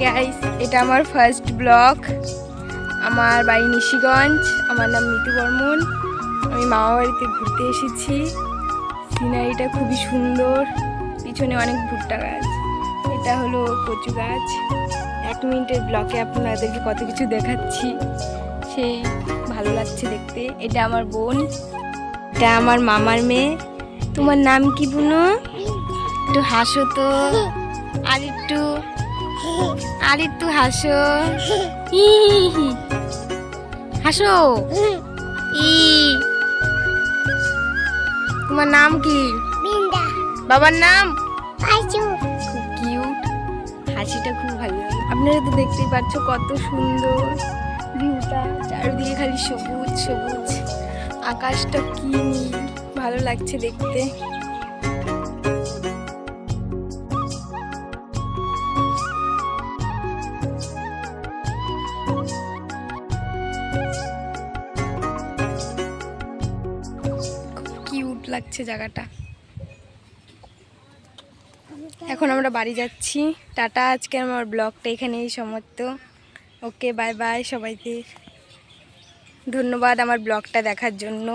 Guys, এটা আমার first blog. আমার বাড়ি নিশিগঞ্জ। আমার নাম মিতু বর্মন। আমি মামা বাড়িতে ঘুরতে এসেছি। সিনারিটা খুবই সুন্দর। পিছনে অনেক ভুট্টা গাছ। এটা হলো কচু গাছ। 1 মিনিটের ব্লগে আপনাদেরকে কত কিছু দেখাচ্ছি, সেই ভালো লাগছে দেখতে। এটা আমার বোন, এটা আমার মামার মেয়ে। তোমার নাম কি বুনু? একটু হাসো তো, আর একটু হাসো, হি হি হি, হাসো। ই তোমার নাম কি? বাবার নাম? খুব কিউট, হাসিটা খুব ভালো লাগে। আপনারা তো দেখতেই পাচ্ছ কত সুন্দর ভিউটা, চারিদিকে খালি সবুজ সবুজ, আকাশটা কি নীল, ভালো লাগছে দেখতে। কিউট লাগছে জায়গাটা। এখন আমরা বাড়ি যাচ্ছি। টাটা, আজকে আমার ব্লগটা এখানেই সমাপ্ত। ওকে, বাই বাই সবাইকে। ধন্যবাদ আমার ব্লগটা দেখার জন্য।